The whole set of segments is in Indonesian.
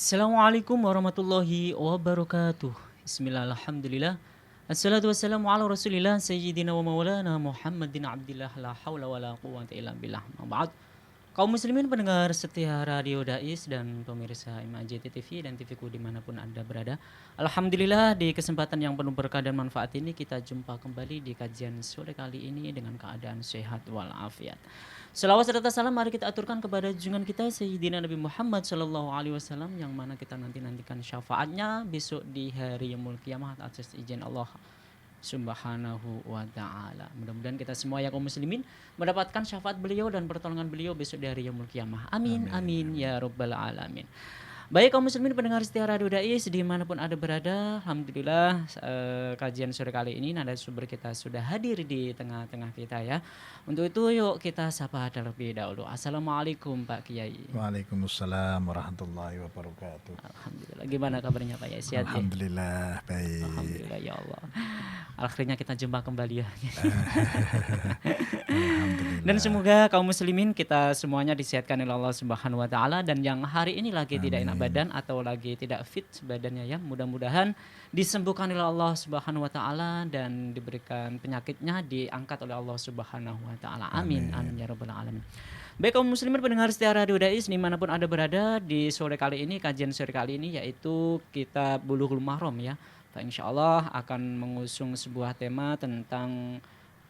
Assalamualaikum warahmatullahi wabarakatuh. Bismillah, alhamdulillah. Assalatu wassalamu ala rasulillah sayyidina wa maulana Muhammadin abdillah la hawla wa la quwwata illa billah. Ma'ba'ad. Kaum muslimin pendengar setia Radio Dais dan pemirsa IMAJ TV dan TVku dimanapun Anda berada. Alhamdulillah di kesempatan yang penuh berkah dan manfaat ini kita jumpa kembali di kajian sore kali ini dengan keadaan sehat walafiat. Selawat serta salam mari kita aturkan kepada junjungan kita Sayyidina Nabi Muhammad sallallahu alaihi wasallam yang mana kita nantikan syafaatnya besok di hari yaumul kiamah atas izin Allah Subhanahu wa ta'ala. Mudah-mudahan kita semua ya kaum muslimin mendapatkan syafaat beliau dan pertolongan beliau besok di hari yaumul kiamah. Amin, amin ya rabbal alamin. Baik kaum muslimin pendengar setia Radio Dais dimanapun Anda berada, alhamdulillah kajian sore kali ini narasumber kita sudah hadir di tengah-tengah kita ya. Untuk itu yuk kita sapa terlebih dahulu. Assalamualaikum Pak Kiai. Waalaikumsalam warahmatullahi wabarakatuh. Alhamdulillah. Gimana kabarnya Pak Yai? Sehat ya? Alhamdulillah baik. Alhamdulillah ya Allah. Akhirnya kita jumpa kembali ya. Alhamdulillah. Dan semoga kaum muslimin kita semuanya disehatkan oleh Allah Subhanahu wa taala dan yang hari ini lagi tidak enak badan atau lagi tidak fit badannya ya, mudah-mudahan disembuhkan oleh Allah Subhanahu wa taala dan diberikan penyakitnya diangkat oleh Allah Subhanahu wa taala. Amin. Amin ya rabbal alamin. Baik kaum muslimin pendengar setia Radio Dais dimanapun Anda berada, di sore kali ini kajian sore kali ini yaitu kitab Bulughul Maram ya. Pak insyaallah akan mengusung sebuah tema tentang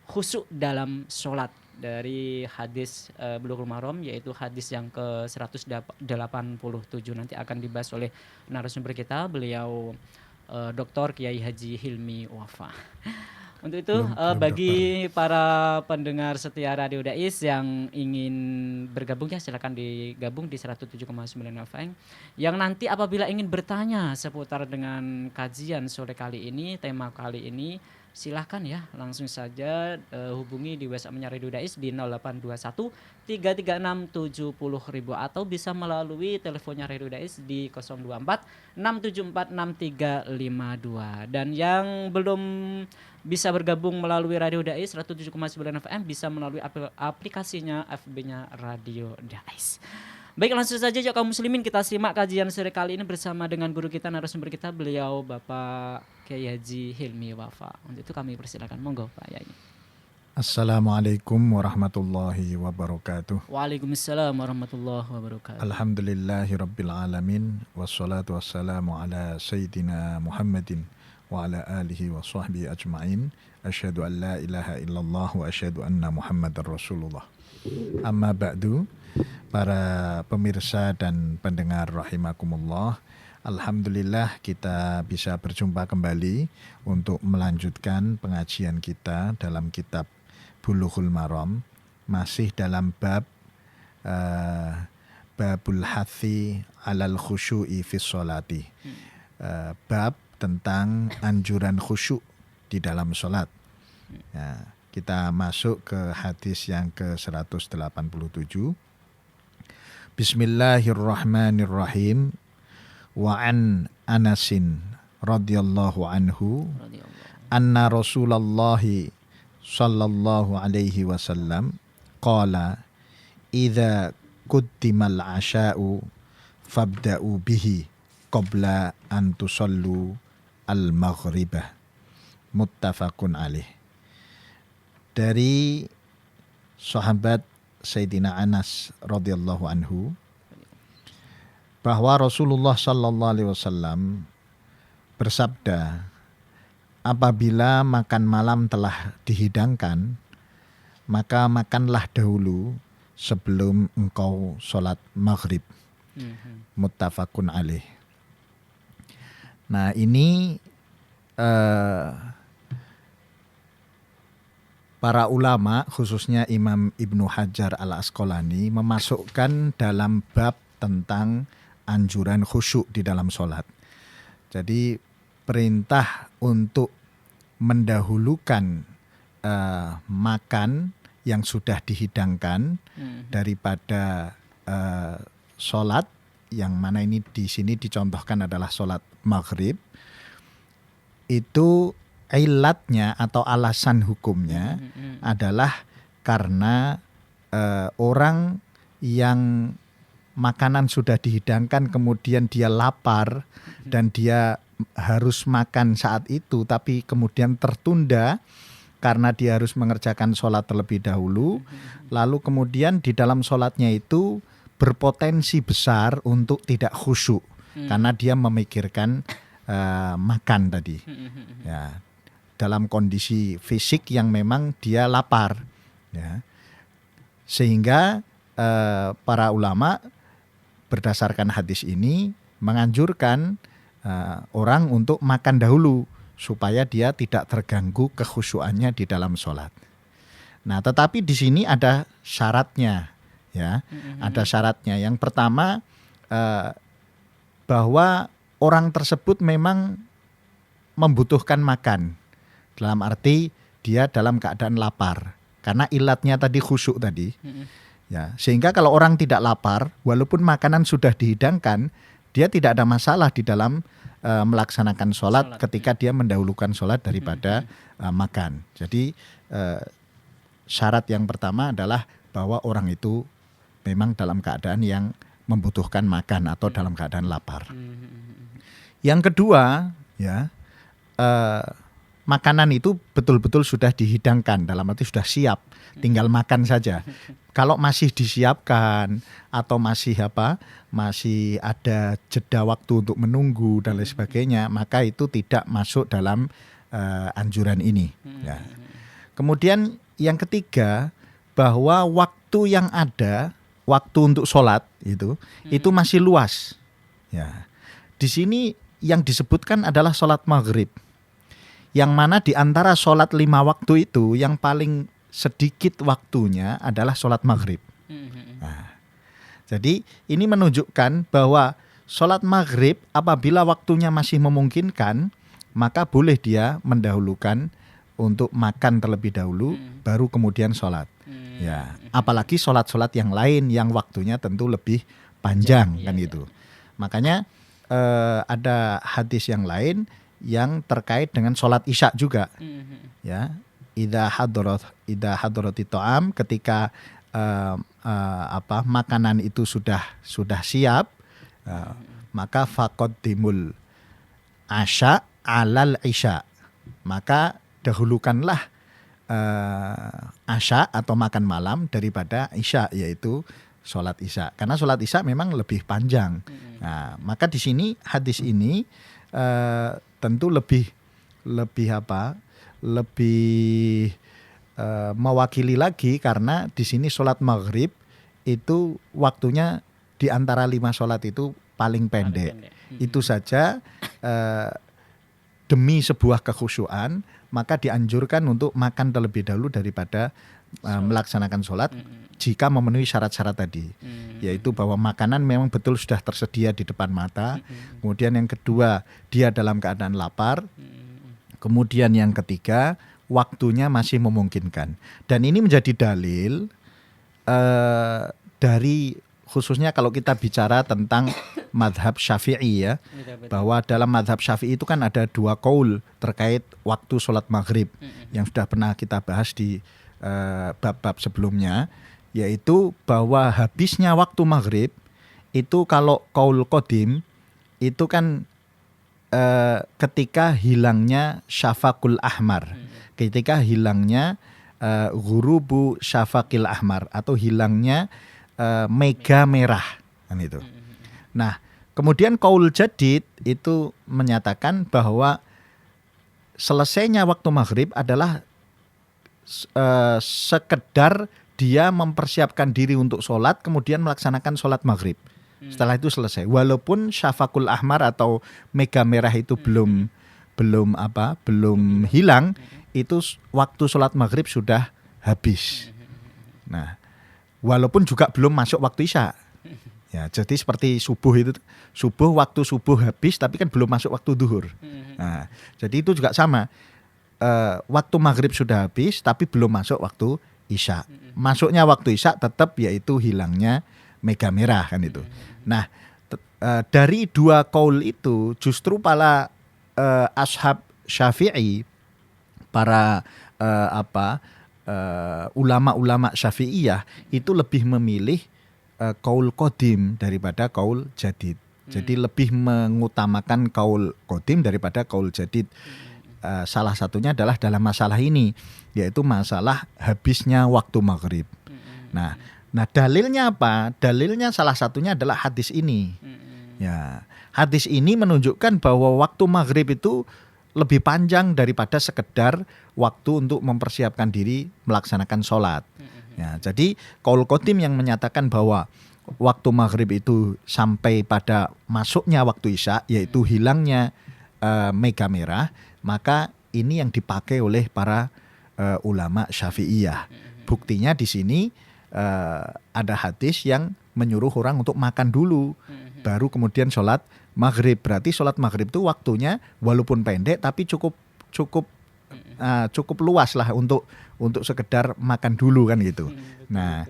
khusyuk dalam sholat dari hadis Bulughul Maram yaitu hadis yang ke-187 nanti akan dibahas oleh narasumber kita beliau Dr. Kiai Haji Hilmi Wafa. Untuk itu bagi para pendengar setia Radio Dais yang ingin bergabung ya silakan digabung di 107,9 FM. Yang nanti apabila ingin bertanya seputar dengan kajian sore kali ini, tema kali ini, silahkan ya langsung saja hubungi di WhatsApp-nya Radio Dais di 0821 336 70.000 atau bisa melalui teleponnya Radio Dais di 024 674 6352. Dan yang belum bisa bergabung melalui Radio Dais 107,9 FM bisa melalui aplikasinya FB-nya Radio Dais. Baik langsung saja ya kaum muslimin kita simak kajian sore kali ini bersama dengan guru kita narasumber kita beliau Bapak Kiai Haji Hilmi Wafa. Untuk itu kami persilakan monggo Pak Yai. Assalamualaikum warahmatullahi wabarakatuh. Waalaikumsalam warahmatullahi wabarakatuh. Alhamdulillahirabbil alamin wassalatu wassalamu ala sayyidina Muhammadin wa ala alihi wa sahbihi ajma'in. Asyhadu an la ilaha illallah wa asyhadu anna Muhammadar Rasulullah. Amma ba'du. Para pemirsa dan pendengar rahimakumullah, alhamdulillah kita bisa berjumpa kembali untuk melanjutkan pengajian kita dalam kitab Bulughul Maram, masih dalam bab babul hathi alal khusyu'i fis sholati, bab tentang anjuran khusyuk di dalam sholat. Nah, kita masuk ke hadis yang ke-187. Bismillahirrahmanirrahim. Wa an Anasin radhiyallahu anhu anna Rasulullah sallallahu alaihi wasallam qala idza quddimal asha'u fabda'u bihi qabla an tusallu al-maghribah. Muttafaqun alaih. Dari sahabat Sayyidina Anas radhiyallahu anhu bahwa Rasulullah sallallahu alaihi wasallam bersabda, apabila makan malam telah dihidangkan, maka makanlah dahulu sebelum engkau sholat maghrib. Muttafaqun alaih. Nah ini para ulama khususnya Imam Ibnu Hajar Al-Asqalani memasukkan dalam bab tentang anjuran khusyuk di dalam sholat. Jadi perintah untuk mendahulukan makan yang sudah dihidangkan daripada sholat, yang mana ini di sini dicontohkan adalah sholat maghrib, itu ilatnya atau alasan hukumnya adalah karena orang yang makanan sudah dihidangkan kemudian dia lapar dan dia harus makan saat itu tapi kemudian tertunda karena dia harus mengerjakan sholat terlebih dahulu, lalu kemudian di dalam sholatnya itu berpotensi besar untuk tidak khusyuk karena dia memikirkan makan tadi, ya, dalam kondisi fisik yang memang dia lapar, ya. Sehingga para ulama berdasarkan hadis ini menganjurkan orang untuk makan dahulu supaya dia tidak terganggu kekhusyuannya di dalam sholat. Nah, tetapi di sini ada syaratnya, ya, ada syaratnya. Yang pertama bahwa orang tersebut memang membutuhkan makan, dalam arti dia dalam keadaan lapar karena ilatnya tadi khusyuk tadi. Ya, sehingga kalau orang tidak lapar, walaupun makanan sudah dihidangkan, dia tidak ada masalah di dalam melaksanakan sholat ketika dia mendahulukan sholat daripada makan. Jadi syarat yang pertama adalah bahwa orang itu memang dalam keadaan yang membutuhkan makan atau dalam keadaan lapar. Yang kedua, ya, makanan itu betul-betul sudah dihidangkan, dalam arti sudah siap, tinggal makan saja. Kalau masih disiapkan atau masih ada jeda waktu untuk menunggu dan lain sebagainya, maka itu tidak masuk dalam anjuran ini. Ya. Kemudian yang ketiga, bahwa waktu yang ada, waktu untuk sholat itu masih luas. Ya. Di sini yang disebutkan adalah sholat maghrib, yang mana di antara sholat 5 waktu itu yang paling sedikit waktunya adalah sholat maghrib. Nah, jadi ini menunjukkan bahwa sholat maghrib apabila waktunya masih memungkinkan, maka boleh dia mendahulukan untuk makan terlebih dahulu, baru kemudian sholat. Ya, apalagi sholat-sholat yang lain yang waktunya tentu lebih panjang, kan gitu. Makanya ada hadis yang lain yang terkait dengan sholat isya juga, ya. Idza hadarati ta'am, ketika makanan itu sudah siap, maka faqaddimul asya alal isya, maka dahulukanlah asya atau makan malam daripada isya, yaitu sholat isya, karena sholat isya memang lebih panjang. Nah, maka di sini hadis ini tentu lebih mewakili lagi, karena di sini sholat maghrib itu waktunya di antara 5 sholat itu paling pendek. Itu saja demi sebuah kekhusyuan, maka dianjurkan untuk makan terlebih dahulu daripada melaksanakan sholat jika memenuhi syarat-syarat tadi, yaitu bahwa makanan memang betul sudah tersedia di depan mata, kemudian yang kedua dia dalam keadaan lapar, kemudian yang ketiga waktunya masih memungkinkan. Dan ini menjadi dalil dari, khususnya kalau kita bicara tentang madhab Syafi'i, ya, bahwa dalam madhab Syafi'i itu kan ada 2 qaul terkait waktu sholat maghrib yang sudah pernah kita bahas di bab-bab sebelumnya, yaitu bahwa habisnya waktu maghrib itu kalau qaul qadim itu kan ketika hilangnya syafaqul ahmar, ketika hilangnya ghurubu syafaqil ahmar, atau hilangnya mega merah, kan itu. Nah, kemudian qaul jadid itu menyatakan bahwa selesainya waktu maghrib adalah sekedar dia mempersiapkan diri untuk sholat, kemudian melaksanakan sholat maghrib. Setelah itu selesai. Walaupun syafaqul ahmar atau mega merah itu belum hilang, itu waktu sholat maghrib sudah habis. Nah, walaupun juga belum masuk waktu isya. Ya, jadi seperti subuh itu, waktu subuh habis tapi kan belum masuk waktu duhur. Nah, jadi itu juga sama. Waktu maghrib sudah habis tapi belum masuk waktu isya. Masuknya waktu isya tetap, yaitu hilangnya mega merah, kan itu. Nah, dari 2 qaul itu justru para ashab Syafi'i, para ulama-ulama Syafi'iyah itu lebih memilih qaul qadim daripada qaul jadid. Jadi lebih mengutamakan qaul qadim daripada qaul jadid. Salah satunya adalah dalam masalah ini, yaitu masalah habisnya waktu maghrib. Nah dalilnya apa? Dalilnya salah satunya adalah hadis ini. Ya, hadis ini menunjukkan bahwa waktu maghrib itu lebih panjang daripada sekedar waktu untuk mempersiapkan diri melaksanakan sholat. Ya, jadi qaul qadim yang menyatakan bahwa waktu maghrib itu sampai pada masuknya waktu isya, yaitu hilangnya mega merah, maka ini yang dipakai oleh para ulama Syafi'iyah. Buktinya di sini ada hadis yang menyuruh orang untuk makan dulu, baru kemudian sholat maghrib. Berarti sholat maghrib itu waktunya walaupun pendek tapi cukup luas lah untuk sekedar makan dulu kan gitu. Nah,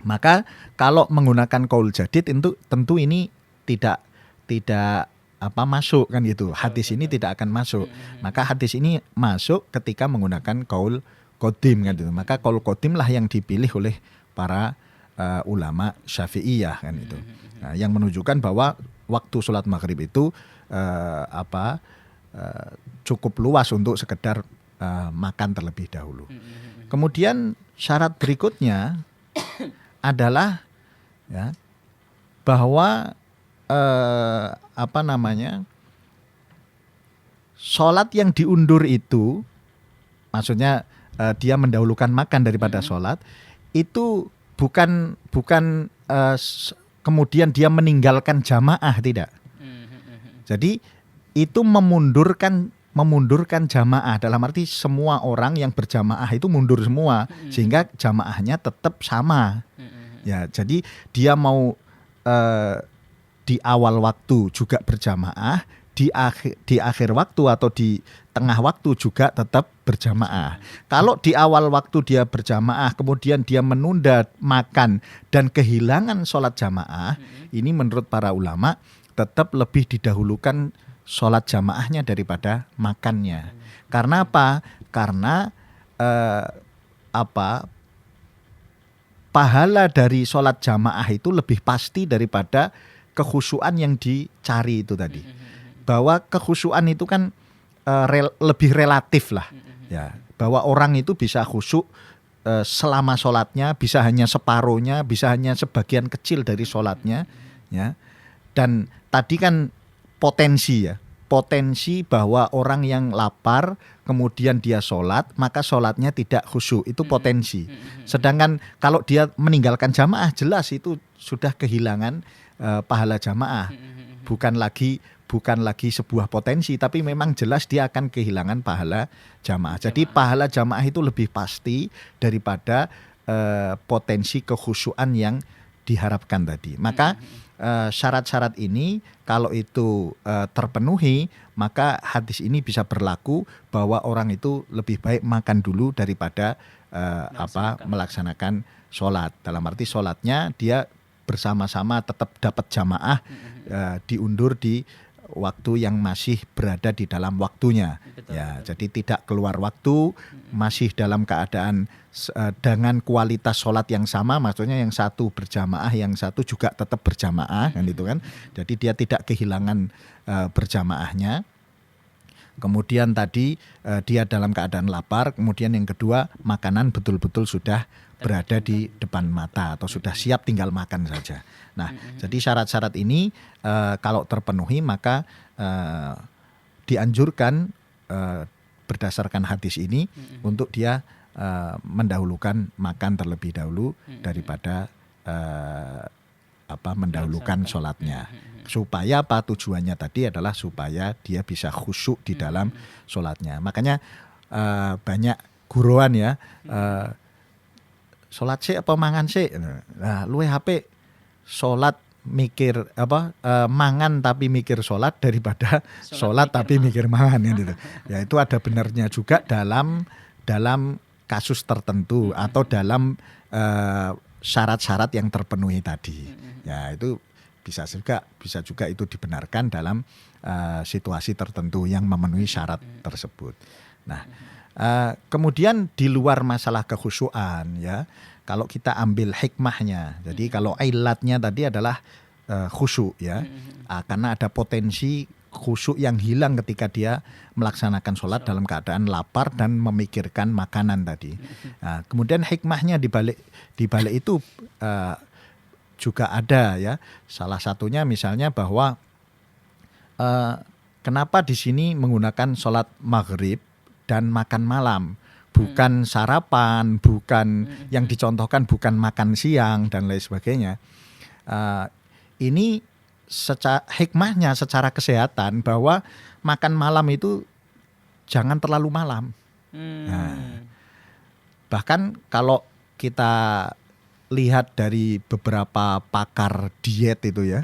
maka kalau menggunakan qaul jadid tentu ini tidak masuk kan gitu. Hadis ini tidak akan masuk. Maka hadis ini masuk ketika menggunakan qaul qadim kan gitu. Maka qaul qadim lah yang dipilih oleh para ulama Syafi'iyah kan itu. Nah, yang menunjukkan bahwa waktu sholat maghrib itu cukup luas untuk sekedar makan terlebih dahulu. Kemudian syarat berikutnya adalah ya, bahwa sholat yang diundur itu, maksudnya dia mendahulukan makan daripada sholat, itu bukan kemudian dia meninggalkan jamaah, tidak. Jadi itu memundurkan jamaah, dalam arti semua orang yang berjamaah itu mundur semua, sehingga jamaahnya tetap sama. Ya, jadi dia mau di awal waktu juga berjamaah, di akhir waktu atau di tengah waktu juga tetap berjamaah. Kalau di awal waktu dia berjamaah, kemudian dia menunda makan dan kehilangan sholat jamaah, ini menurut para ulama tetap lebih didahulukan sholat jamaahnya daripada makannya. Karena apa? Karena pahala dari sholat jamaah itu lebih pasti daripada kekhusyuan yang dicari itu tadi. Bahwa kekhusyuan itu kan lebih relatif lah, ya. Bahwa orang itu bisa khusyuk selama sholatnya, bisa hanya separuhnya, bisa hanya sebagian kecil dari sholatnya, ya. Dan tadi kan potensi bahwa orang yang lapar kemudian dia sholat, maka sholatnya tidak khusyuk, itu potensi. Sedangkan kalau dia meninggalkan jamaah, jelas itu sudah kehilangan pahala jamaah, bukan lagi sebuah potensi, tapi memang jelas dia akan kehilangan pahala jamaah. Jadi pahala jamaah itu lebih pasti daripada potensi kekhusyuan yang diharapkan tadi. Maka syarat-syarat ini kalau itu terpenuhi, maka hadis ini bisa berlaku bahwa orang itu lebih baik makan dulu daripada melaksanakan sholat. Dalam arti sholatnya dia bersama-sama tetap dapat jamaah, diundur di waktu yang masih berada di dalam waktunya. Betul, ya, betul. Jadi tidak keluar waktu, masih dalam keadaan dengan kualitas sholat yang sama, maksudnya yang satu berjamaah, yang satu juga tetap berjamaah, kan itu kan. Jadi dia tidak kehilangan berjamaahnya. Kemudian tadi dia dalam keadaan lapar, kemudian yang kedua makanan betul-betul sudah berada di depan mata atau sudah siap tinggal makan saja. Nah, jadi syarat-syarat ini kalau terpenuhi maka dianjurkan berdasarkan hadis ini untuk dia mendahulukan makan terlebih dahulu daripada mendahulukan sholatnya. Supaya apa? Tujuannya tadi adalah supaya dia bisa khusyuk di dalam sholatnya. Makanya banyak guruan ya, sholat sih apa mangan sih? Nah, luwe HP sholat mikir mangan tapi mikir sholat daripada sholat tapi mikir mangan gitu. Ya itu ada benarnya juga dalam kasus tertentu atau dalam syarat-syarat yang terpenuhi tadi. Ya itu bisa juga itu dibenarkan dalam situasi tertentu yang memenuhi syarat tersebut. Nah, kemudian di luar masalah kekhusyuan ya, kalau kita ambil hikmahnya. Jadi kalau ilatnya tadi adalah khusyuk ya. Karena ada potensi khusyuk yang hilang ketika dia melaksanakan sholat dalam keadaan lapar dan memikirkan makanan tadi. Nah, kemudian hikmahnya di balik itu juga ada ya. Salah satunya misalnya bahwa kenapa di sini menggunakan sholat maghrib dan makan malam, bukan sarapan, bukan yang dicontohkan bukan makan siang dan lain sebagainya. Ini hikmahnya secara kesehatan bahwa makan malam itu jangan terlalu malam. Nah, bahkan kalau kita lihat dari beberapa pakar diet itu ya,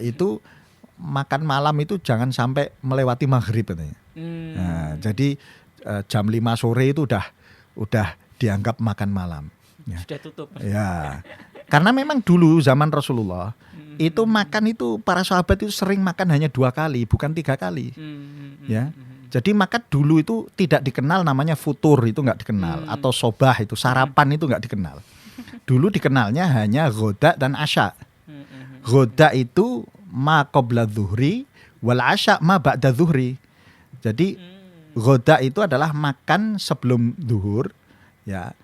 itu makan malam itu jangan sampai melewati maghrib katanya. Nah, jadi jam 5 sore itu udah dianggap makan malam. Ya. Sudah tutup. Ya, karena memang dulu zaman Rasulullah itu makan itu para sahabat itu sering makan hanya 2 kali, bukan 3 kali. Ya, jadi makan dulu itu tidak dikenal namanya futur, itu nggak dikenal, atau sobah itu sarapan itu nggak dikenal. Dulu dikenalnya hanya ghoda dan asya. Ghoda itu ma qabla dhuhri, wal asya ma ba'da dhuhri. Jadi ghoda itu adalah makan sebelum zuhur, ya.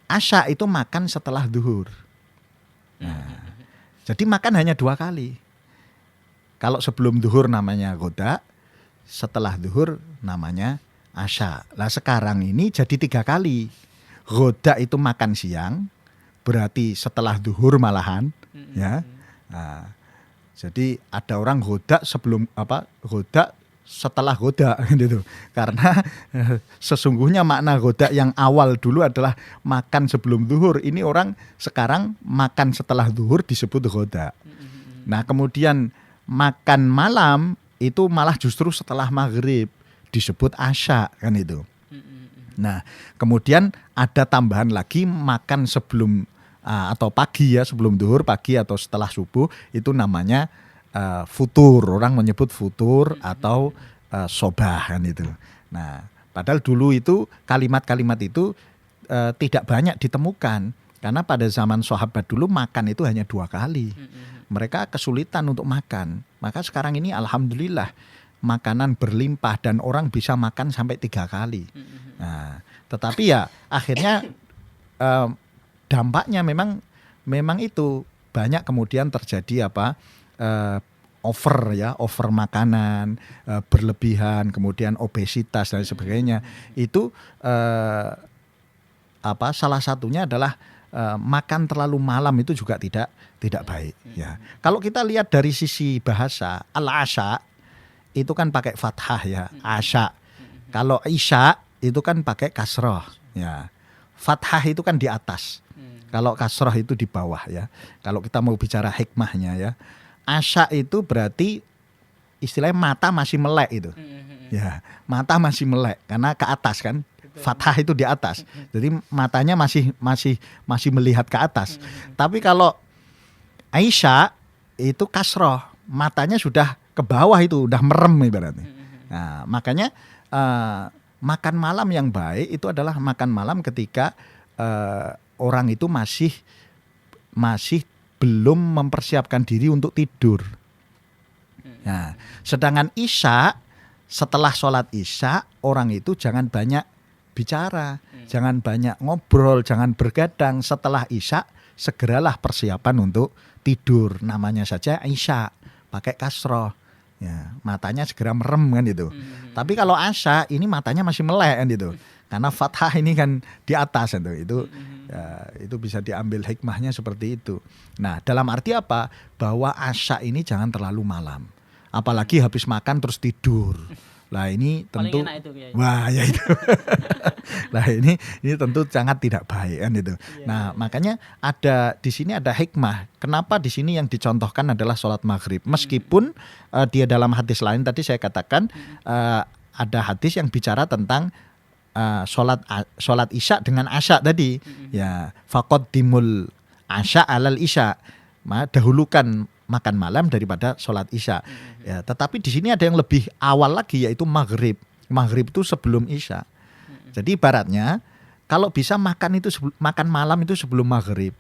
Asya itu makan setelah zuhur. Nah, jadi makan hanya 2 kali. Kalau sebelum zuhur namanya ghoda, setelah zuhur namanya asya. Lah sekarang ini jadi 3 kali. Ghoda itu makan siang, berarti setelah zuhur malahan, ya. Nah, jadi ada orang ghoda sebelum ghoda setelah ghoda gitu. Karena sesungguhnya makna ghoda yang awal dulu adalah makan sebelum zuhur. Ini orang sekarang makan setelah zuhur disebut ghoda. Nah, kemudian makan malam itu malah justru setelah maghrib disebut asya kan itu. Nah, kemudian ada tambahan lagi makan sebelum atau pagi ya, sebelum zuhur, pagi atau setelah subuh itu namanya futur. Orang menyebut futur atau sobah kan itu. Nah, padahal dulu itu kalimat-kalimat itu tidak banyak ditemukan karena pada zaman sahabat dulu makan itu hanya 2 kali. Mereka kesulitan untuk makan. Maka sekarang ini alhamdulillah makanan berlimpah dan orang bisa makan sampai 3 kali. Nah, tetapi ya akhirnya dampaknya memang itu banyak kemudian terjadi over makanan, berlebihan, kemudian obesitas dan sebagainya. Itu salah satunya adalah makan terlalu malam itu juga tidak baik ya. Kalau kita lihat dari sisi bahasa, al-asya itu kan pakai fathah ya, asya. Kalau isya itu kan pakai kasroh ya. Fathah itu kan di atas. Kalau kasroh itu di bawah ya. Kalau kita mau bicara hikmahnya ya. Asya itu berarti istilahnya mata masih melek itu. Ya, mata masih melek karena ke atas kan. Fathah itu di atas. Jadi matanya masih melihat ke atas. Tapi kalau Aisyah itu kasroh, matanya sudah ke bawah itu, udah merem ibaratnya. Nah, makanya makan malam yang baik itu adalah makan malam ketika orang itu masih belum mempersiapkan diri untuk tidur. Nah, sedangkan isya, setelah sholat isya, orang itu jangan banyak bicara, jangan banyak ngobrol, jangan bergadang. Setelah isya, segeralah persiapan untuk tidur. Namanya saja isya, pakai kasroh. Ya, matanya segera merem kan itu. Tapi kalau asya, ini matanya masih melek kan itu. Karena fathah ini kan di atas itu bisa diambil hikmahnya seperti itu. Nah, dalam arti apa? Bahwa asya ini jangan terlalu malam. Apalagi habis makan terus tidur. Lah ini tentu paling enak itu, ya. Wah, ya itu. Lah ini tentu sangat tidak baik kan itu. Nah, makanya di sini ada hikmah. Kenapa di sini yang dicontohkan adalah sholat maghrib. Meskipun dia dalam hadis lain tadi saya katakan ada hadis yang bicara tentang sholat isya dengan asya tadi. Ya, faqaddimul asya alal isya. Dahulukan makan malam daripada sholat isya. Ya, tetapi di sini ada yang lebih awal lagi yaitu maghrib. Maghrib itu sebelum isya. Jadi ibaratnya kalau bisa makan itu makan malam itu sebelum maghrib.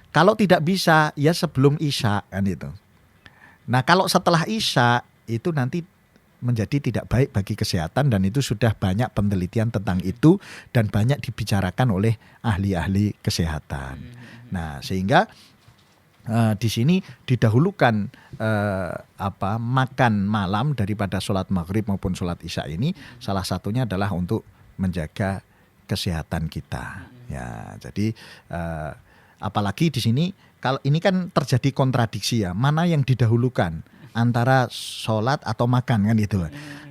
Kalau tidak bisa ya sebelum isya kan itu. Nah kalau setelah isya itu nanti menjadi tidak baik bagi kesehatan, dan itu sudah banyak penelitian tentang itu dan banyak dibicarakan oleh ahli-ahli kesehatan. Nah sehingga di sini didahulukan makan malam daripada sholat maghrib maupun sholat isya ini, salah satunya adalah untuk menjaga kesehatan kita. Ya jadi apalagi di sini kalau ini kan terjadi kontradiksi ya, mana yang didahulukan antara sholat atau makan kan gitu.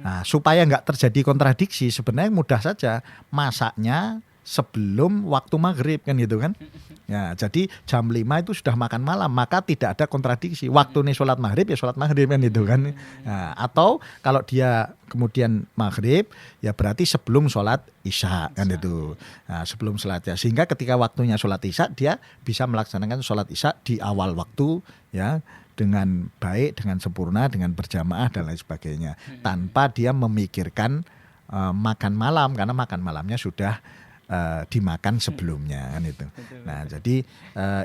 Nah, supaya nggak terjadi kontradiksi sebenarnya mudah saja, masaknya sebelum waktu maghrib kan gitu kan. Ya, jadi jam 5 itu sudah makan malam, maka tidak ada kontradiksi. Waktu nih sholat maghrib ya sholat maghrib kan gitu kan. Nah, atau kalau dia kemudian maghrib ya berarti sebelum sholat isya kan itu. Nah, sebelum sholat isya, sehingga ketika waktunya sholat isya dia bisa melaksanakan sholat isya di awal waktu ya, dengan baik, dengan sempurna, dengan berjamaah dan lain sebagainya, tanpa dia memikirkan makan malam, karena makan malamnya sudah dimakan sebelumnya kan itu. Nah jadi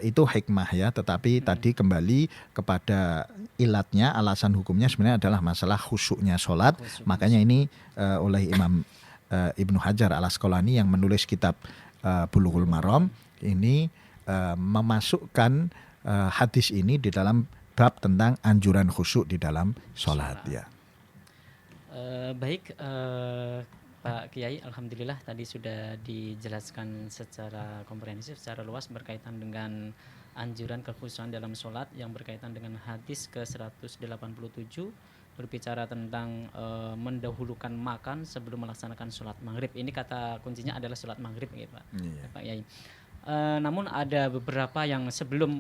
itu hikmah ya, tetapi tadi kembali kepada ilatnya, alasan hukumnya sebenarnya adalah masalah khusyuknya sholat. Makanya ini oleh Imam Ibnu Hajar Al-Asqalani yang menulis kitab Bulughul Maram ini memasukkan hadis ini di dalam bab tentang anjuran khusyuk di dalam sholat ya. Baik Pak Kiai, alhamdulillah tadi sudah dijelaskan secara komprehensif, secara luas berkaitan dengan anjuran kekhusyukan dalam sholat yang berkaitan dengan hadis ke-187 berbicara tentang mendahulukan makan sebelum melaksanakan sholat maghrib. Ini kata kuncinya adalah sholat maghrib gitu Pak, Pak Kiai. Namun ada beberapa yang sebelum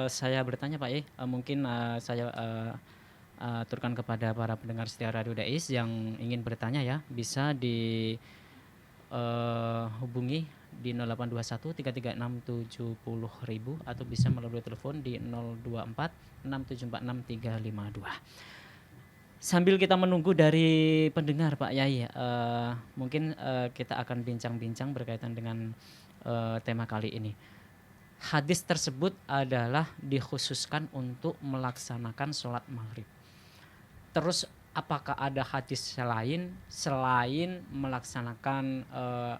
saya bertanya Pak Kiai, mungkin saya aturkan kepada para pendengar setia Radio Dais yang ingin bertanya ya, bisa dihubungi di 0821 336 70.000 atau bisa melalui telepon di 024 6746 352. Sambil kita menunggu dari pendengar Pak Yai, mungkin kita akan bincang-bincang berkaitan dengan tema kali ini. Hadis tersebut adalah dikhususkan untuk melaksanakan sholat maghrib. Terus apakah ada hadis lain selain melaksanakan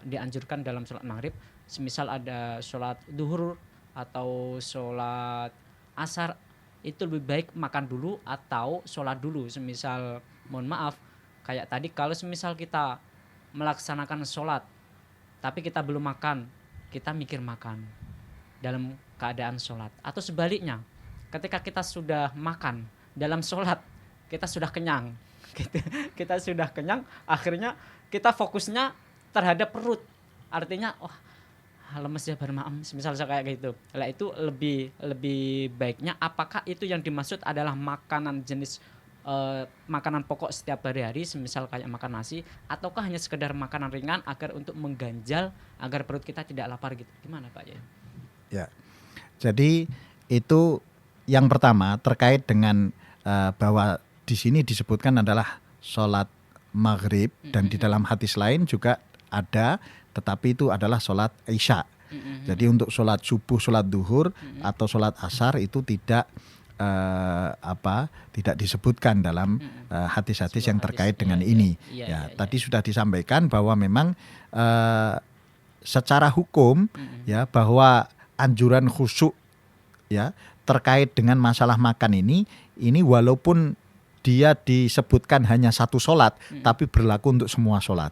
dianjurkan dalam sholat maghrib? Semisal ada sholat duhur atau sholat asar, itu lebih baik makan dulu atau sholat dulu? Semisal mohon maaf kayak tadi, kalau semisal kita melaksanakan sholat tapi kita belum makan, kita mikir makan dalam keadaan sholat. Atau sebaliknya, ketika kita sudah makan dalam sholat, kita sudah kenyang, kita sudah kenyang, akhirnya kita fokusnya terhadap perut, artinya lemes ya bermaam, misal kayak gitu. Lah itu lebih baiknya, apakah itu yang dimaksud adalah makanan jenis makanan pokok setiap hari-hari, semisal kayak makan nasi, ataukah hanya sekedar makanan ringan agar untuk mengganjal agar perut kita tidak lapar gitu? Gimana Pak ya? Ya, jadi itu yang pertama terkait dengan bahwa di sini disebutkan adalah sholat maghrib, dan di dalam hadis lain juga ada, tetapi itu adalah sholat isya. Jadi untuk sholat subuh, sholat duhur atau sholat asar itu tidak tidak disebutkan dalam hadis-hadis yang terkait dengan ini. Tadi sudah disampaikan bahwa memang secara hukum ya, bahwa anjuran khusyuk ya terkait dengan masalah makan ini walaupun dia disebutkan hanya satu sholat, tapi berlaku untuk semua sholat.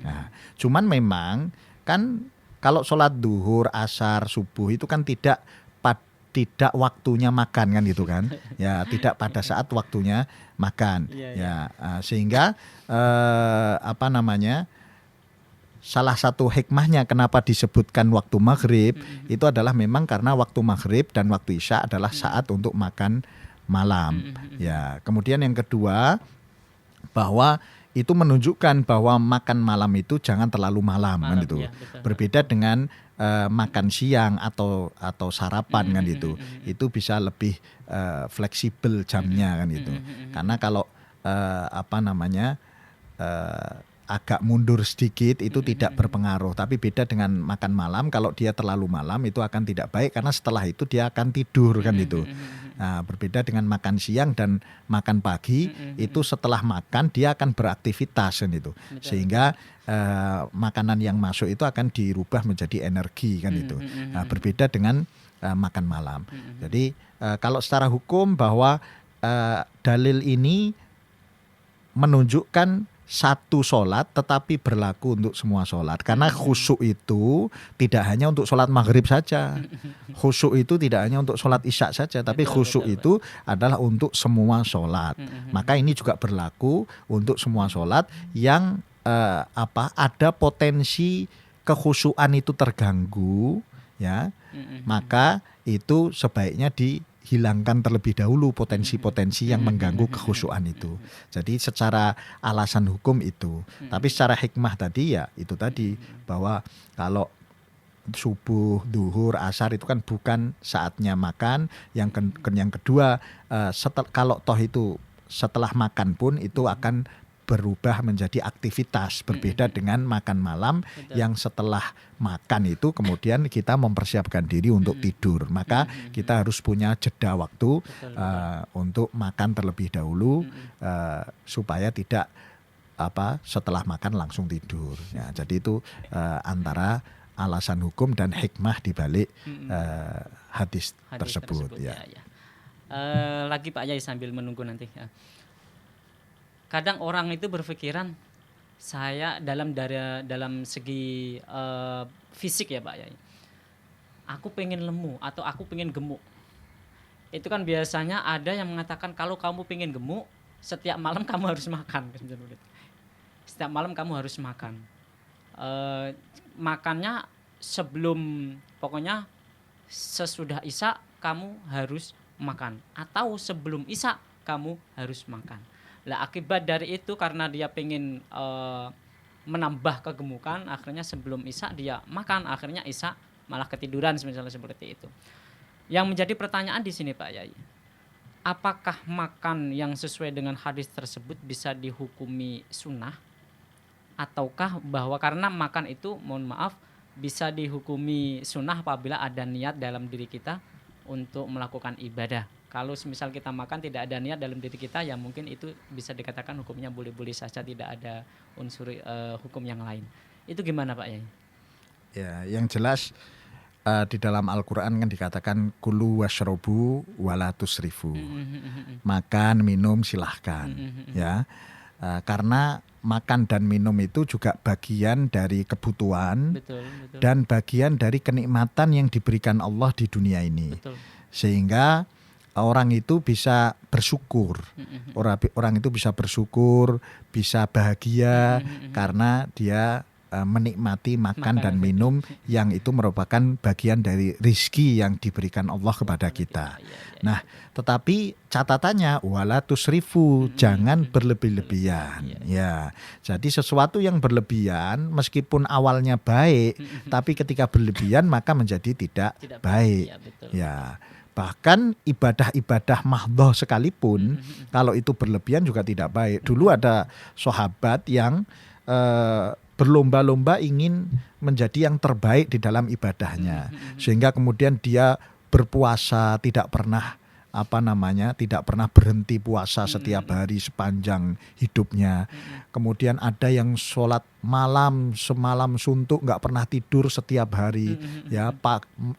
Nah, cuman memang kan kalau sholat duhur, asar, subuh itu kan tidak waktunya makan kan gitu kan, ya tidak pada saat waktunya makan, sehingga salah satu hikmahnya kenapa disebutkan waktu maghrib itu adalah memang karena waktu maghrib dan waktu isya adalah saat untuk makan malam. Ya, kemudian yang kedua bahwa itu menunjukkan bahwa makan malam itu jangan terlalu malam kan gitu. Ya, berbeda dengan makan siang atau sarapan kan gitu. Itu bisa lebih fleksibel jamnya kan gitu. Karena kalau agak mundur sedikit itu tidak berpengaruh. Tapi beda dengan makan malam, kalau dia terlalu malam itu akan tidak baik karena setelah itu dia akan tidur kan itu. Nah, berbeda dengan makan siang dan makan pagi itu setelah makan dia akan beraktivitas kan itu. Sehingga makanan yang masuk itu akan dirubah menjadi energi kan itu. Nah, berbeda dengan makan malam. Jadi kalau secara hukum bahwa dalil ini menunjukkan satu sholat tetapi berlaku untuk semua sholat. Karena khusyuk itu tidak hanya untuk sholat maghrib saja. Khusyuk itu tidak hanya untuk sholat isya saja. Tapi khusyuk itu adalah untuk semua sholat. Maka ini juga berlaku untuk semua sholat yang ada potensi kekhusyuan itu terganggu, ya. Maka itu sebaiknya dihilangkan terlebih dahulu potensi-potensi yang mengganggu kekhusyuan itu. Jadi secara alasan hukum itu. Tapi secara hikmah tadi ya itu tadi, bahwa kalau subuh, duhur, asar itu kan bukan saatnya makan. Yang kedua, kalau toh itu setelah makan pun itu akan berubah menjadi aktivitas, berbeda dengan makan malam yang setelah makan itu kemudian kita mempersiapkan diri untuk tidur. Maka kita harus punya jeda waktu untuk makan terlebih dahulu supaya tidak setelah makan langsung tidur. Ya, jadi itu antara alasan hukum dan hikmah di balik hadis tersebut. Ya. Lagi Pak Yai sambil menunggu nanti. Kadang orang itu berpikiran saya dalam segi fisik ya Pak Yai, aku pengen lemu atau aku pengen gemuk. Itu kan biasanya ada yang mengatakan kalau kamu pengen gemuk setiap malam kamu harus makan. Setiap malam kamu harus makan. Makannya pokoknya sesudah isya kamu harus makan, atau sebelum isya kamu harus makan. Lah akibat dari itu karena dia pengen menambah kegemukan, akhirnya sebelum isya dia makan, akhirnya isya malah ketiduran misalnya seperti itu. Yang menjadi pertanyaan di sini Pak Yai, apakah makan yang sesuai dengan hadis tersebut bisa dihukumi sunnah, ataukah bahwa karena makan itu mohon maaf bisa dihukumi sunnah apabila ada niat dalam diri kita untuk melakukan ibadah. Kalau misal kita makan tidak ada niat dalam diri kita, ya mungkin itu bisa dikatakan hukumnya boleh-boleh saja, tidak ada unsur hukum yang lain. Itu gimana Pak Yai? Ya, yang jelas di dalam Al-Quran kan dikatakan kulu washrobu wala tusrifu. Makan, minum silahkan. Ya, karena makan dan minum itu juga bagian dari kebutuhan, betul. Dan bagian dari kenikmatan yang diberikan Allah di dunia ini. Betul. Sehingga orang itu bisa bersyukur, orang itu bisa bersyukur, bisa bahagia karena dia menikmati makan dan minum yang itu merupakan bagian dari rizki yang diberikan Allah kepada kita. Nah, tetapi catatannya wala tusrifu, jangan berlebih-lebihan. Ya, jadi sesuatu yang berlebihan meskipun awalnya baik, tapi ketika berlebihan maka menjadi tidak baik. Ya. Bahkan ibadah-ibadah mahdhah sekalipun kalau itu berlebihan juga tidak baik. Dulu ada sahabat yang berlomba-lomba ingin menjadi yang terbaik di dalam ibadahnya, sehingga kemudian dia berpuasa tidak pernah tidak pernah berhenti puasa setiap hari sepanjang hidupnya. Kemudian ada yang sholat malam semalam suntuk nggak pernah tidur setiap hari, ya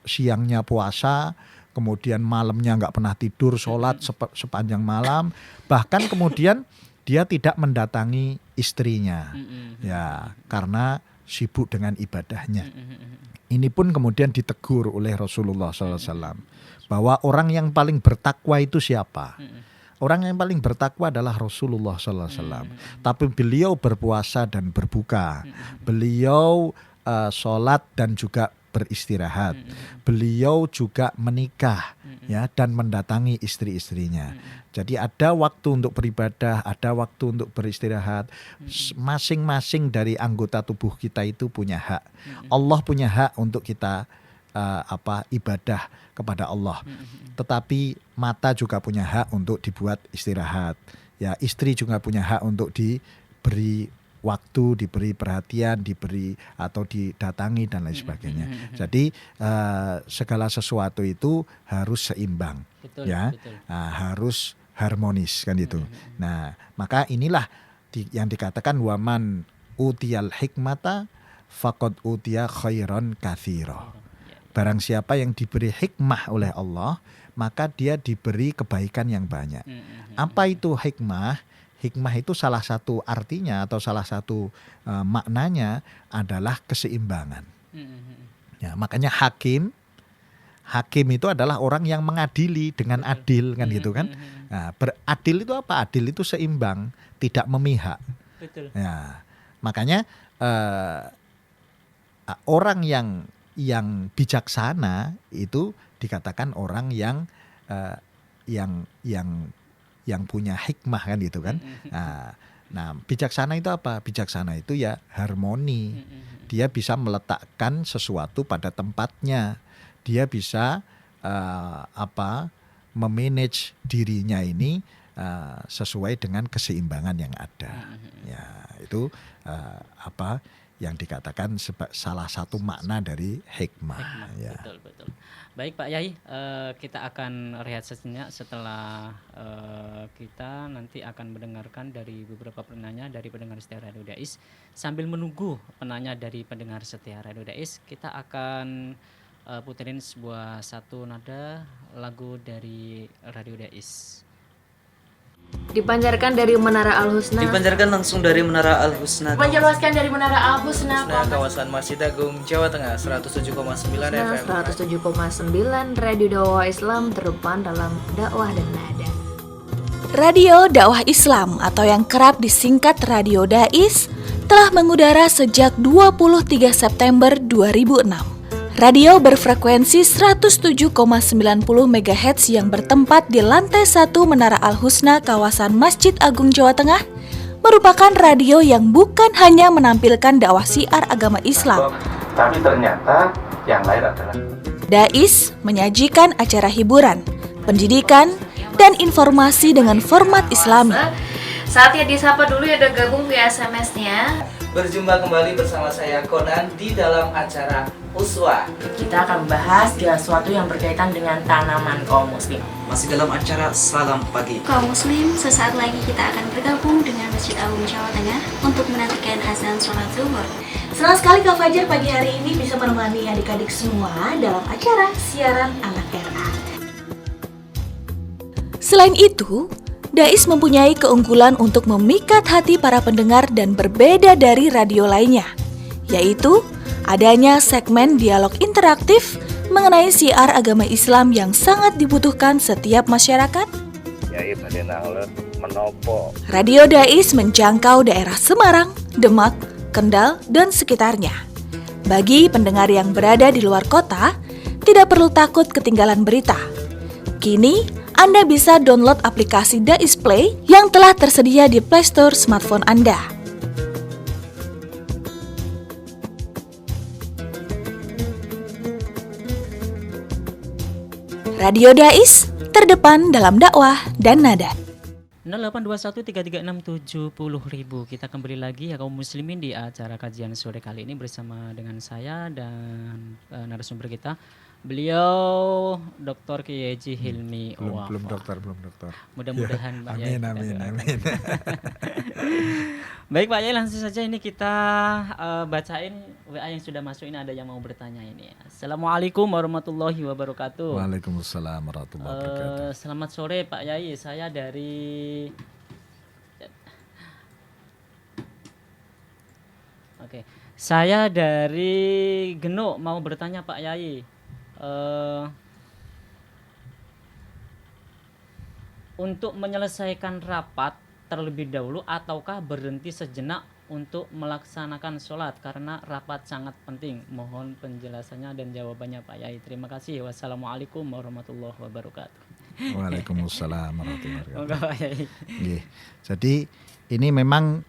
siangnya puasa, kemudian malamnya nggak pernah tidur, sholat sepanjang malam, bahkan kemudian dia tidak mendatangi istrinya, ya karena sibuk dengan ibadahnya. Ini pun kemudian ditegur oleh Rasulullah SAW bahwa orang yang paling bertakwa itu siapa? Orang yang paling bertakwa adalah Rasulullah SAW. Tapi beliau berpuasa dan berbuka, beliau sholat dan juga beristirahat. Beliau juga menikah, ya, dan mendatangi istri-istrinya. Jadi ada waktu untuk beribadah, ada waktu untuk beristirahat. Masing-masing dari anggota tubuh kita itu punya hak. Allah punya hak untuk kita ibadah kepada Allah. Tetapi mata juga punya hak untuk dibuat istirahat. Ya, istri juga punya hak untuk diberi waktu, diberi perhatian, diberi atau didatangi dan lain sebagainya. Jadi segala sesuatu itu harus seimbang, Betul, ya, betul. harus harmonis kan itu. Nah, maka inilah yang dikatakan waman utiyal hikmata faqad utiya khairan katsira. Barang siapa yang diberi hikmah oleh Allah, maka dia diberi kebaikan yang banyak. Apa itu hikmah? Hikmah itu salah satu artinya atau salah satu maknanya adalah keseimbangan. Ya, makanya hakim itu adalah orang yang mengadili dengan adil kan gitu kan. Nah, beradil itu apa? Adil itu seimbang, tidak memihak. Betul. Ya, makanya orang yang bijaksana itu dikatakan orang yang punya hikmah kan gitu kan. Nah, bijaksana itu apa? Bijaksana itu ya harmoni. Dia bisa meletakkan sesuatu pada tempatnya. Dia bisa memanage dirinya ini sesuai dengan keseimbangan yang ada. Ya, itu yang dikatakan salah satu makna dari hikmah. Ya. Betul. Baik Pak Yai, kita akan rehat sejenak setelah kita nanti akan mendengarkan dari beberapa penanya dari pendengar setia Radio Dais. Sambil menunggu penanya dari pendengar setia Radio Dais, kita akan puterin satu nada lagu dari Radio Dais. Dipancarkan dari Menara Al-Husna. Dipancarkan langsung dari Menara Al-Husna. Dipancarkan dari Menara Al-Husna. Kawasan Masjid Agung Jawa Tengah 107,9 FM. 107,9 Radio Dakwah Islam terdepan dalam dakwah dan nada. Radio Dakwah Islam atau yang kerap disingkat Radio Dais telah mengudara sejak 23 September 2006. Radio berfrekuensi 107,90 MHz yang bertempat di lantai 1 Menara Al-Husna kawasan Masjid Agung Jawa Tengah merupakan radio yang bukan hanya menampilkan dakwah syiar agama Islam. Tapi ternyata yang lain adalah Dais menyajikan acara hiburan, pendidikan, dan informasi dengan format Islami. Saatnya disapa dulu ya, udah gabung via SMS-nya. Berjumpa kembali bersama saya Conan di dalam acara Uswa. Kita akan membahas sesuatu yang berkaitan dengan tanaman kaum muslim. Masih dalam acara Salam Pagi. Kaum muslim, sesaat lagi kita akan bergabung dengan Masjid Agung Jawa Tengah untuk menantikan azan sholat zuhur. Senang sekali Kak Fajar pagi hari ini bisa menemani adik-adik semua dalam acara siaran anak RA. Selain itu, Dais mempunyai keunggulan untuk memikat hati para pendengar dan berbeda dari radio lainnya, yaitu adanya segmen dialog interaktif mengenai syiar agama Islam yang sangat dibutuhkan setiap masyarakat. Radio Dais menjangkau daerah Semarang, Demak, Kendal, dan sekitarnya. Bagi pendengar yang berada di luar kota, tidak perlu takut ketinggalan berita. Kini, Anda bisa download aplikasi Dais Play yang telah tersedia di Play Store smartphone Anda. Radio Dais, terdepan dalam dakwah dan nada. 082133670000. Kita kembali lagi ya kaum muslimin di acara kajian sore kali ini bersama dengan saya dan narasumber kita. Beliau Dr. Kiai Haji Hilmi Wafa. Belum dokter. Mudah-mudahan Pak Yai. Amin. Baik Pak Yai, langsung saja ini kita bacain WA yang sudah masuk. Ini ada yang mau bertanya ini. Assalamualaikum warahmatullahi wabarakatuh. Waalaikumsalam warahmatullahi wabarakatuh. Selamat sore Pak Yai, saya dari Saya dari Genuk mau bertanya Pak Yai. Untuk menyelesaikan rapat terlebih dahulu ataukah berhenti sejenak untuk melaksanakan sholat karena rapat sangat penting? Mohon penjelasannya dan jawabannya Pak Yai. Terima kasih. Wassalamualaikum warahmatullahi wabarakatuh. Waalaikumsalam warahmatullahi wabarakatuh. Pak Yai. Jadi ini memang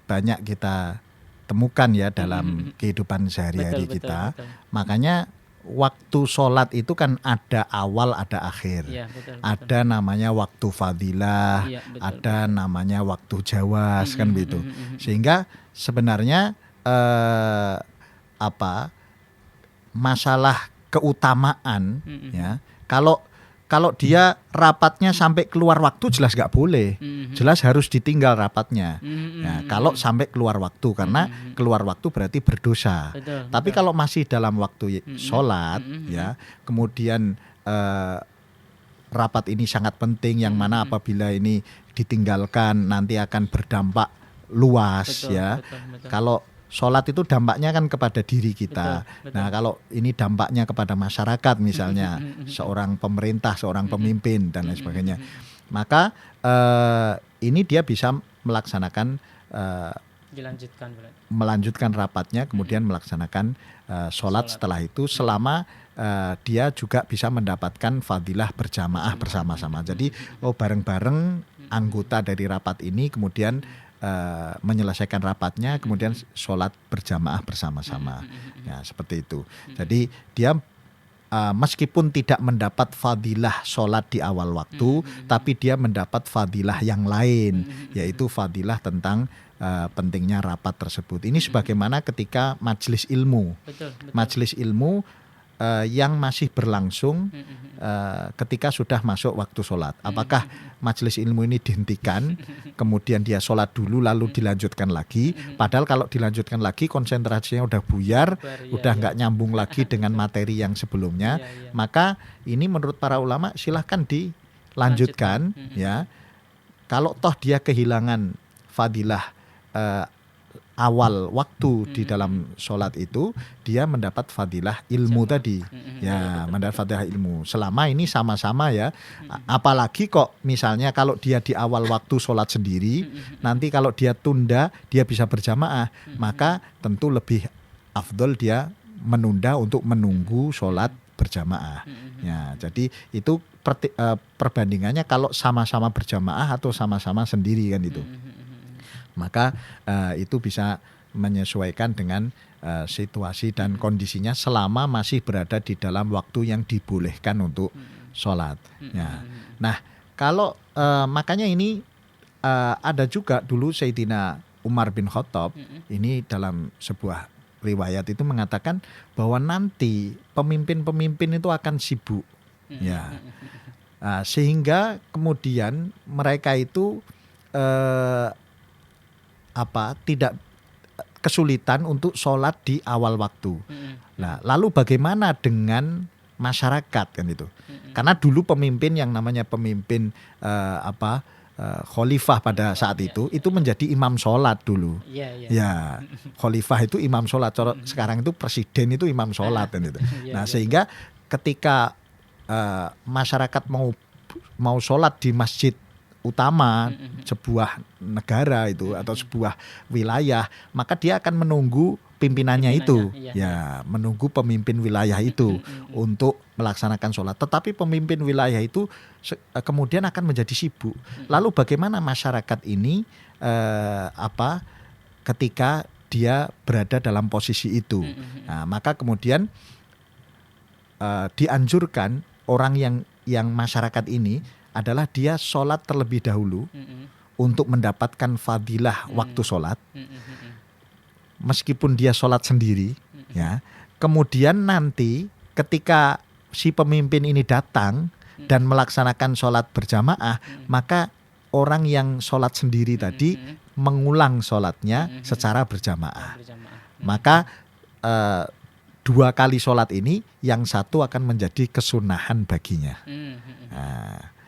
banyak kita temukan ya dalam kehidupan sehari-hari kita. Betul. Makanya waktu sholat itu kan ada awal, ada akhir. Iya, betul. Ada namanya waktu fadilah, Iya, betul. ada namanya waktu jawas kan begitu. Sehingga sebenarnya masalah keutamaan ya, kalau dia rapatnya sampai keluar waktu jelas nggak boleh, jelas harus ditinggal rapatnya. Ya, kalau sampai keluar waktu, karena keluar waktu berarti berdosa. Betul, Tapi kalau masih dalam waktu sholat, ya, kemudian rapat ini sangat penting, yang mana apabila ini ditinggalkan nanti akan berdampak luas, Betul, ya. betul. Kalau sholat itu dampaknya kan kepada diri kita. Betul. Nah, kalau ini dampaknya kepada masyarakat misalnya, seorang pemerintah, seorang pemimpin dan lain sebagainya, maka ini dia bisa melaksanakan melanjutkan rapatnya, kemudian melaksanakan sholat setelah itu, selama dia juga bisa mendapatkan fadilah berjamaah bersama-sama. Jadi bareng-bareng anggota dari rapat ini kemudian menyelesaikan rapatnya, kemudian sholat berjamaah bersama-sama. Ya, seperti itu. Jadi dia meskipun tidak mendapat fadilah sholat di awal waktu, tapi dia mendapat fadilah yang lain, yaitu fadilah tentang pentingnya rapat tersebut. Ini sebagaimana ketika majelis ilmu. Majelis ilmu yang masih berlangsung ketika sudah masuk waktu sholat. Apakah majelis ilmu ini dihentikan, kemudian dia sholat dulu lalu dilanjutkan lagi? Padahal kalau dilanjutkan lagi konsentrasinya udah buyar, udah nggak nyambung lagi dengan materi yang sebelumnya. Maka ini menurut para ulama silahkan dilanjutkan, ya. Kalau toh dia kehilangan fadilah awal waktu di dalam sholat itu, dia mendapat fadilah ilmu tadi, ya, mendapat fadilah ilmu. Selama ini sama-sama, ya. Apalagi kok misalnya kalau dia di awal waktu sholat sendiri, nanti kalau dia tunda dia bisa berjamaah, maka tentu lebih afdol dia menunda untuk menunggu sholat berjamaah. Ya, jadi itu perbandingannya kalau sama-sama berjamaah atau sama-sama sendiri kan itu. Maka itu bisa menyesuaikan dengan situasi dan kondisinya selama masih berada di dalam waktu yang dibolehkan untuk sholat. Ya. Nah, kalau makanya ini ada juga dulu Sayyidina Umar bin Khattab, ini dalam sebuah riwayat itu mengatakan bahwa nanti pemimpin-pemimpin itu akan sibuk, ya, sehingga kemudian mereka itu tidak kesulitan untuk sholat di awal waktu. Nah, lalu bagaimana dengan masyarakat kan itu? Karena dulu pemimpin yang namanya pemimpin khalifah pada saat itu menjadi imam sholat dulu. Ya, khalifah itu imam sholat. Sekarang itu presiden itu imam sholat kan itu. Nah, sehingga ketika masyarakat mau sholat di masjid utama sebuah negara itu atau sebuah wilayah, maka dia akan menunggu pimpinannya itu, ya, menunggu pemimpin wilayah itu untuk melaksanakan sholat. Tetapi pemimpin wilayah itu kemudian akan menjadi sibuk. Lalu bagaimana masyarakat ini ketika dia berada dalam posisi itu? Nah, maka kemudian dianjurkan orang yang masyarakat ini adalah dia sholat terlebih dahulu untuk mendapatkan fadilah waktu sholat, meskipun dia sholat sendiri, ya. Kemudian nanti ketika si pemimpin ini datang dan melaksanakan sholat berjamaah, maka orang yang sholat sendiri tadi mengulang sholatnya secara berjamaah. Maka 2 kali sholat ini yang satu akan menjadi kesunahan baginya. Nah,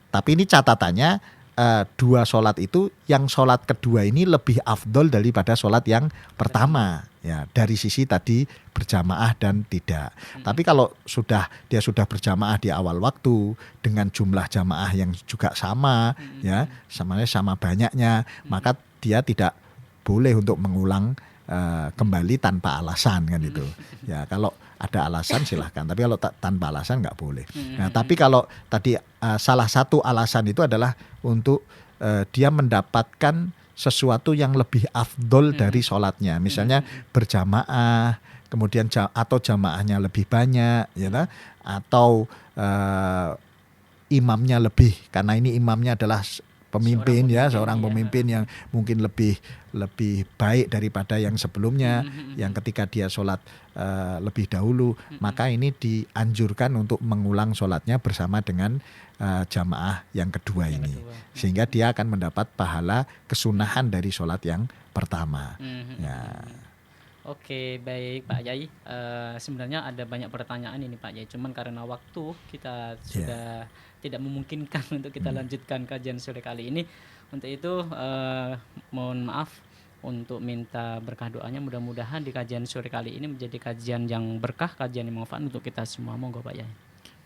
tapi ini catatannya 2 sholat itu, yang sholat kedua ini lebih afdol daripada sholat yang pertama, ya, dari sisi tadi berjamaah dan tidak. Tapi kalau dia sudah berjamaah di awal waktu dengan jumlah jamaah yang juga sama, ya, sama banyaknya, maka dia tidak boleh untuk mengulang kembali tanpa alasan kan itu. Ya, kalau ada alasan silahkan, tapi kalau tanpa alasan nggak boleh. Nah, tapi kalau tadi salah satu alasan itu adalah untuk dia mendapatkan sesuatu yang lebih afdol dari sholatnya, misalnya berjamaah, kemudian atau jamaahnya lebih banyak, ya ta? Atau imamnya lebih, karena ini imamnya adalah pemimpin seorang pemimpin yang mungkin lebih baik daripada yang sebelumnya, yang ketika dia sholat lebih dahulu, maka ini dianjurkan untuk mengulang sholatnya bersama dengan jamaah yang kedua ini, sehingga dia akan mendapat pahala kesunahan dari sholat yang pertama. Ya. Oke, baik Pak Yai. Sebenarnya ada banyak pertanyaan ini Pak Yai, cuman karena waktu kita sudah tidak memungkinkan untuk kita lanjutkan kajian sore kali ini. Untuk itu mohon maaf untuk minta berkah doanya, mudah-mudahan di kajian sore kali ini menjadi kajian yang berkah, kajian yang manfaat untuk kita semua. Monggo Pak Yai.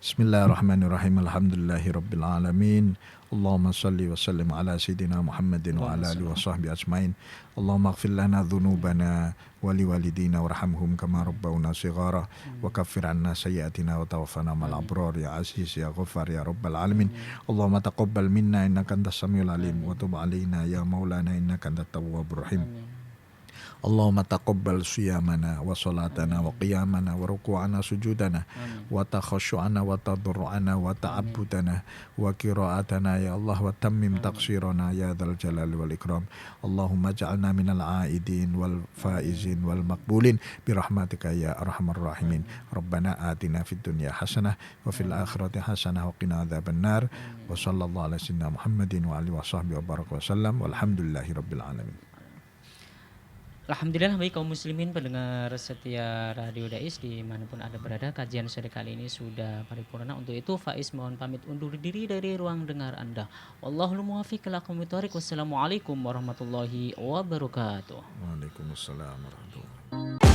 Bismillahirrahmanirrahim. Alhamdulillahirabbil alamin. Allahumma shalli wa sallim ala sayyidina Muhammadin wa ala alihi wa sahbihi ajmain. Allahumma ighfir lana dhunubana wa liwalidina warhamhum kama rabbawna shighara wa kaffir 'anna sayyi'atina wa tawaffana ma'al abrar ya aziz ya ghaffar ya rabbal alamin. Allahumma taqabbal minna innaka antas samiul alim wa tub 'alaina ya maulana innaka antat tawwabur rahim. Allahumma taqabbal siyamana wa salatana wa qiyamana wa ruku'ana sujudana wa takhashu'ana wa tadarru'ana wa ta'abbudana wa qira'atana ya Allah wa tammim taqsirana ya dzal jalali wal ikram. Allahumma ja'alna minal aidin wal faizin wal maqbulin bi rahmatika ya arhamar rahimin. Rabbana atina fid dunya hasanah wa fil akhirati hasanah wa qina adzabannar. Wa sallallahu ala sayyidina Muhammadin wa alihi wa sahbihi wa baraka wasallam walhamdulillahi rabbil alamin. Alhamdulillah, baik kaum muslimin pendengar setia Radio Dais dimanapun Anda berada, kajian sore kali ini sudah paripurna. Untuk itu Faiz mohon pamit undur diri dari ruang dengar Anda. Wallahul muwaffiq ila aqwamit thoriq. Wassalamualaikum warahmatullahi wabarakatuh. Waalaikumsalam warahmatullahi wabarakatuh.